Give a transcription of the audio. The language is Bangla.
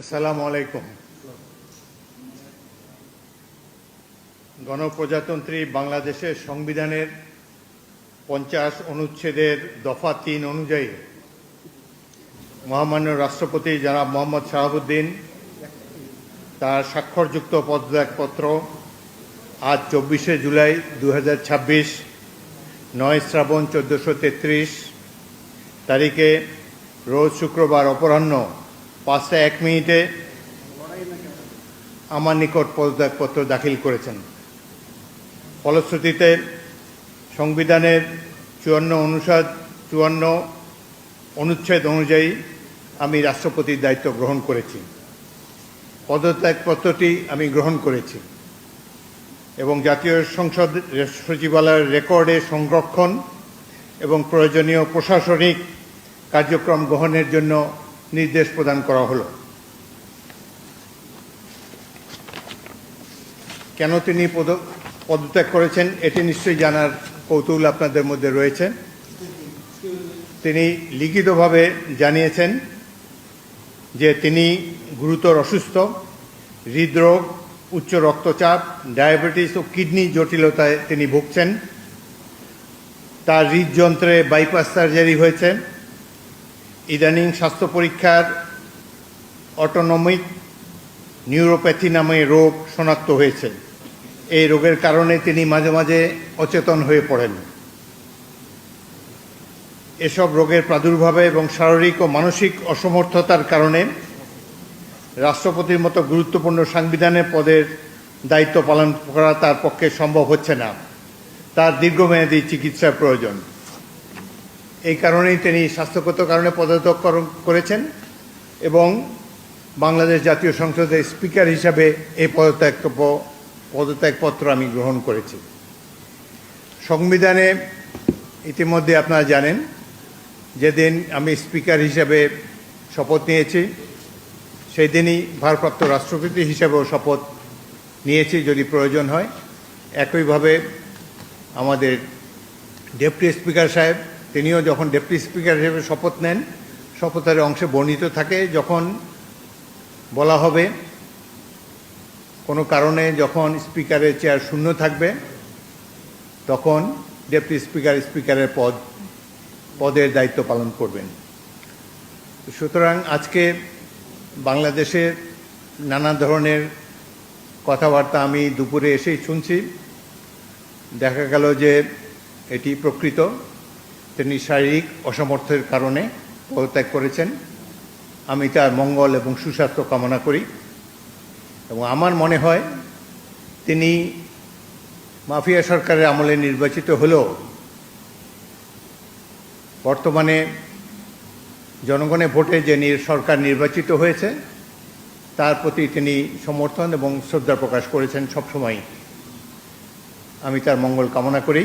আসসালামু আলাইকুম। গণপ্রজাতন্ত্রী বাংলাদেশের সংবিধানের 50 অনুচ্ছেদের দফা 3 অনুযায়ী মহামান্য রাষ্ট্রপতি জনাব মোহাম্মদ শাহাবুদ্দিন তার স্বাক্ষরযুক্ত পদত্যাগপত্র আজ 24শে জুলাই 2026 9 শ্রাবণ 1433 তারিখে রোজ শুক্রবার অপরাহ্ন 5টা 1 মিনিটে আমার নিকট পদত্যাগপত্র দাখিল করেছেন। ফলশ্রুতিতে সংবিধানের 54 অনুচ্ছেদ অনুযায়ী আমি রাষ্ট্রপতির দায়িত্ব গ্রহণ করেছি। পদত্যাগপত্রটি আমি গ্রহণ করেছি এবং জাতীয় সংসদ সচিবালয়ের রেকর্ডে সংরক্ষণ এবং প্রয়োজনীয় প্রশাসনিক কার্যক্রম গ্রহণের জন্য নির্দেশ প্রদান করা হলো। কেন তিনি পদত্যাগ করেছেন এটি নিশ্চয়ই জানার কৌতূহল আপনাদের মধ্যে রয়েছে। তিনি লিখিতভাবে জানিয়েছেন যে তিনি গুরুতর অসুস্থ, হৃদরোগ, উচ্চ রক্তচাপ, ডায়াবেটিস ও কিডনি জটিলতায় তিনি ভুগছেন। তার হৃদযন্ত্রে বাইপাস সার্জারি হয়েছে। ইদানিং স্বাস্থ্য পরীক্ষার অটোনমিক নিউরোপ্যাথি নামে রোগ শনাক্ত হয়েছে। এই রোগের কারণে তিনি মাঝে মাঝে অচেতন হয়ে পড়েন। এসব রোগের প্রাদুর্ভাবে এবং শারীরিক ও মানসিক অসমর্থতার কারণে রাষ্ট্রপতির মতো গুরুত্বপূর্ণ সাংবিধানিক পদের দায়িত্ব পালন করা তার পক্ষে সম্ভব হচ্ছে না। তার দীর্ঘমেয়াদী চিকিৎসার প্রয়োজন। এই কারণেই তিনি স্বাস্থ্যগত কারণে পদত্যাগ করেছেন এবং বাংলাদেশ জাতীয় সংসদের স্পিকার হিসাবে এই পদত্যাগপত্র আমি গ্রহণ করেছি। সংবিধানে ইতিমধ্যে আপনারা জানেন যেদিন আমি স্পিকার হিসাবে শপথ নিয়েছি সেই দিনই ভারপ্রাপ্ত রাষ্ট্রপতি হিসাবেও শপথ নিয়েছি যদি প্রয়োজন হয়। একইভাবে আমাদের ডেপুটি স্পিকার সাহেব তিনিও যখন ডেপুটি স্পিকার হিসেবে শপথ নেন শপথের অংশে বর্ণিত থাকে যখন বলা হবে কোনো কারণে যখন স্পিকারের চেয়ার শূন্য থাকবে তখন ডেপুটি স্পিকার স্পিকারের পদের দায়িত্ব পালন করবেন। সুতরাং আজকে বাংলাদেশের নানা ধরনের কথাবার্তা আমি দুপুরে এসেই শুনছি। দেখা গেল যে এটি প্রকৃত, তিনি শারীরিক অসমর্থের কারণে পদত্যাগ করেছেন। আমি তার মঙ্গল এবং সুস্বাস্থ্য কামনা করি এবং আমার মনে হয় তিনি মাফিয়া সরকারের আমলে নির্বাচিত হলেও বর্তমানে জনগণের ভোটে যে সরকার নির্বাচিত হয়েছে তার প্রতি তিনি সমর্থন এবং শ্রদ্ধা প্রকাশ করেছেন সবসময়। আমি তার মঙ্গল কামনা করি।